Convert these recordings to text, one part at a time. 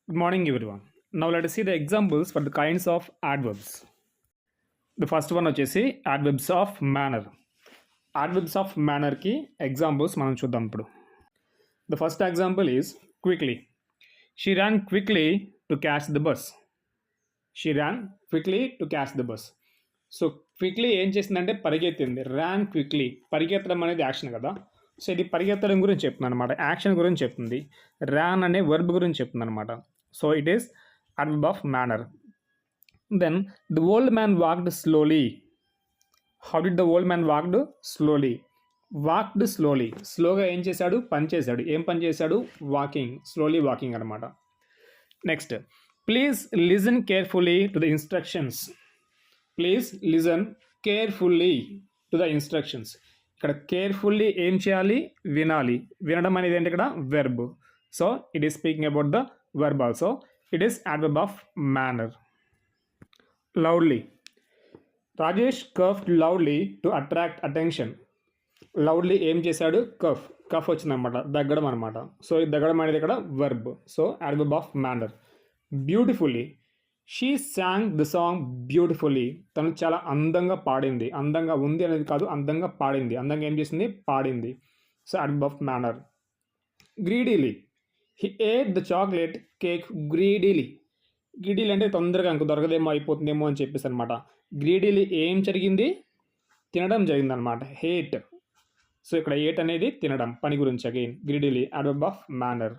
Good morning, everyone. Now let us see the examples for the kinds of adverbs. The first one వచ్చేసి adverbs of manner. Adverbs of manner కి examples మనం చూద్దాం ఇప్పుడు. The first example is quickly. She ran quickly to catch the bus. She ran quickly to catch the bus. So quickly ఏం చేసిందంటే పరిగెత్తింది. Ryan quickly, పరిగెత్తడం అనేది యాక్షన్ కదా. సో ఇది పరిగెత్తడం గురించి చెప్తుంది అనమాట, యాక్షన్ గురించి చెప్తుంది. ర్యాన్ అనే వర్బ్ గురించి చెప్తుంది అనమాట. So it is adverb of manner. Then the old man walked slowly. How did the old man walked slowly? Walked slowly. స్లోగా ఏం చేశాడు? పని చేశాడు. ఏం పని చేశాడు? వాకింగ్, స్లోలీ వాకింగ్ అనమాట. Next, please listen carefully to the instructions. Please listen carefully to the instructions. ఇక్కడ కేర్ఫుల్లీ ఏం చేయాలి? వినాలి. వినడం అనేది ఏంటి? ఇక్కడ verb. So it is speaking about the verb also. It is adverb of manner. Loudly. Rajesh coughed loudly to attract attention. Loudly ఏం చేశాడు? కఫ్ వచ్చిందనమాట, దగ్గడం అనమాట. సో ఈ దగ్గడం అనేది ఇక్కడ verb. So adverb of manner. Beautifully. She song the song beautifully. తను చాలా అందంగా పాడింది. అందంగా ఉంది అనేది కాదు, అందంగా పాడింది. అందంగా ఏం చేసింది? పాడింది. సో adverb of manner. Greedily. He ate the chocolate cake greedily. Greedily అంటే తొందరగా ఇంక దొరకదేమో, అయిపోతుందేమో అని చెప్పేసి అనమాట. గ్రీడీలీ ఏం జరిగింది? తినడం జరిగిందనమాట. హేట్. సో ఇక్కడ ఏట్ అనేది తినడం, పని గురించి. Again greedily adverb of manner.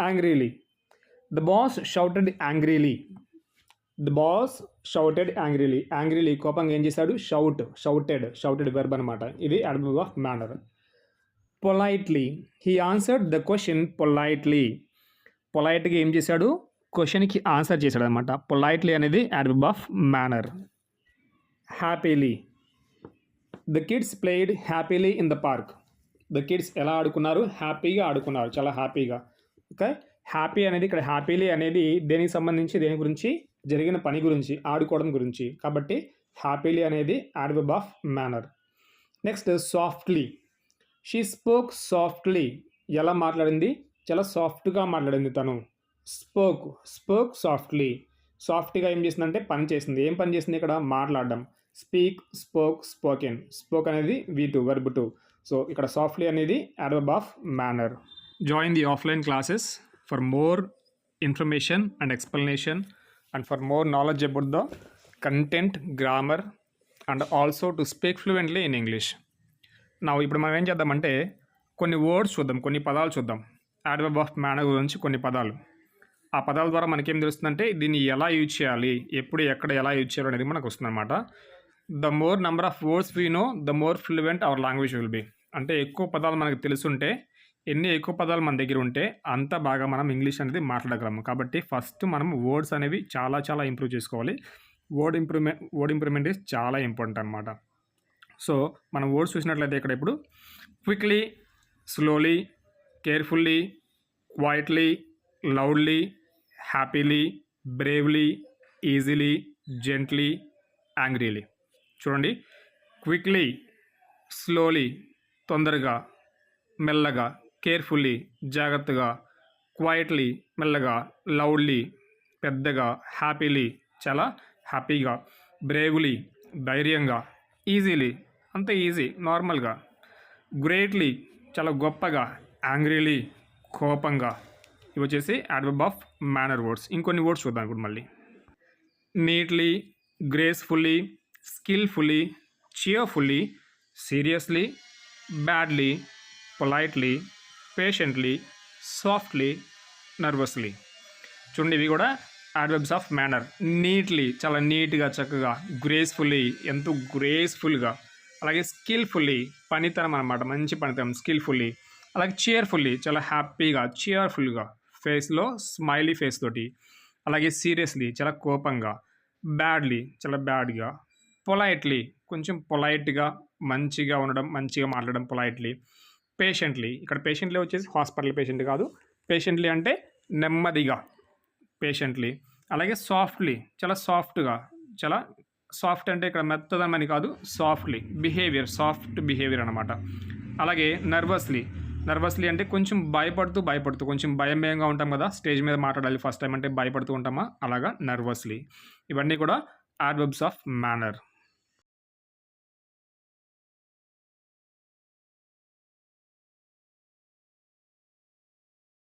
Angrily. The boss shouted angrily. The boss shouted angrily. Angrily కోపంగా ఏం చేశాడు? షౌటెడ్ వెర్బ్ అనమాట. ఇది adverb of manner. Politely. He answered the question politely. పొలైట్గా ఏం చేశాడు? క్వశ్చన్కి ఆన్సర్ చేశాడు అనమాట. పొలైట్లీ అనేది adverb of manner. Happily. The kids played happily in the park. The kids ఎలా ఆడుకున్నారు? హ్యాపీగా ఆడుకున్నారు, చాలా హ్యాపీగా. ఓకే, హ్యాపీ అనేది ఇక్కడ హ్యాపీలీ అనేది దేనికి సంబంధించి? దేని గురించి? జరిగిన పని గురించి, ఆడుకోవడం గురించి. కాబట్టి హ్యాపీలీ అనేది adverb of manner. Next, softly. She spoke softly. ఎలా మాట్లాడింది? చాలా సాఫ్ట్గా మాట్లాడింది తను. Spoke softly. సాఫ్ట్గా ఏం చేసిందంటే పని చేసింది. ఏం పని చేసింది ఇక్కడ? మాట్లాడడం. Speak, spoke, spoken. స్పోక్ అనేది V2, verb 2. సో ఇక్కడ సాఫ్ట్లీ అనేది adverb of manner. Join the offline classes for more information and explanation and for more knowledge about the content, grammar and also to speak fluently in English. నా ఇప్పుడు మనం ఏం చేద్దామంటే కొన్ని words చూద్దాం, కొన్ని పదాలు చూద్దాం. adverb of manner గురించి కొన్ని పదాలు. ఆ పదాల ద్వారా మనకేం తెలుస్తుందంటే దీన్ని ఎలా యూజ్ చేయాలి, ఎప్పుడు ఎక్కడ ఎలా యూజ్ చేయాలి అనేది మనకు వస్తుందన్నమాట. The more number of words we know the more fluent hour language will be. అంటే ఎక్కువ పదాలు మనకు తెలుసుంటే, ఎన్ని ఎక్కువ పదాలు మన దగ్గర ఉంటే అంత బాగా మనం ఇంగ్లీష్ అనేది మాట్లాడగలము. కాబట్టి ఫస్ట్ మనం వర్డ్స్ అనేవి చాలా చాలా ఇంప్రూవ్ చేసుకోవాలి. వర్డ్ ఇంప్రూవ్మెంట్ ఈజ్ చాలా ఇంపార్టెంట్ అనమాట. సో మనం వర్డ్స్ చూసినట్లయితే ఇక్కడ ఇప్పుడు quickly, slowly, carefully, quietly, loudly, happily, bravely, easily, gently, angrily. చూడండి, క్విక్లీ, స్లోలీ, తొందరగా, మెల్లగా, కేర్ఫుల్లీ, జాగ్రత్తగా, క్వైట్లీ, మెల్లగా, లౌడ్లీ, పెద్దగా, హ్యాపీలీ, చాలా హ్యాపీగా, బ్రేవ్లీ, ధైర్యంగా, ఈజీలీ, అంత ఈజీ, నార్మల్గా, గ్రేట్లీ, చాలా గొప్పగా, యాంగ్రీలీ, కోపంగా. ఇవి వచ్చేసి adverb of manner వర్డ్స్. ఇంకొన్ని వర్డ్స్ చూద్దాం ఇప్పుడు మళ్ళీ. Neatly, gracefully, skilfully, cheerfully, seriously, badly, politely, patiently, softly, nervously. చూడండి, ఇవి కూడా adverbs of manner. నీట్లీ, చాలా నీట్గా, చక్కగా. గ్రేస్ఫుల్లీ, ఎంతో గ్రేస్ఫుల్గా. అలాగే స్కిల్ఫుల్లీ, పనితనం అనమాట, మంచి పనితనం, స్కిల్ఫుల్లీ. అలాగే cheerfully, చాలా హ్యాపీగా, cheerfulగా, ఫేస్లో స్మైలీ ఫేస్ తోటి. అలాగే సీరియస్లీ, చాలా కోపంగా. బ్యాడ్లీ, చాలా బ్యాడ్గా. పొలైట్లీ, కొంచెం పొలైట్గా, మంచిగా ఉండడం, మంచిగా మాట్లాడడం, పొలైట్లీ. పేషెంట్లీ, ఇక్కడ పేషెంట్లీ వచ్చేసి హాస్పిటల్ పేషెంట్ కాదు, పేషెంట్లీ అంటే నెమ్మదిగా, పేషెంట్లీ. అలాగే సాఫ్ట్లీ, చాలా సాఫ్ట్గా, చాలా సాఫ్ట్ అంటే ఇక్కడ మెత్తదమని కాదు, సాఫ్ట్లీ, బిహేవియర్, సాఫ్ట్ బిహేవియర్ అనమాట. అలాగే నర్వస్లీ, నర్వస్లీ అంటే కొంచెం భయపడుతూ కొంచెం భయంగా ఉంటాం కదా, స్టేజ్ మీద మాట్లాడాలి ఫస్ట్ టైం అంటే భయపడుతూ ఉంటామా, అలాగా నర్వస్లీ. ఇవన్నీ కూడా యాడ్వర్బ్స్ ఆఫ్ మేనర్.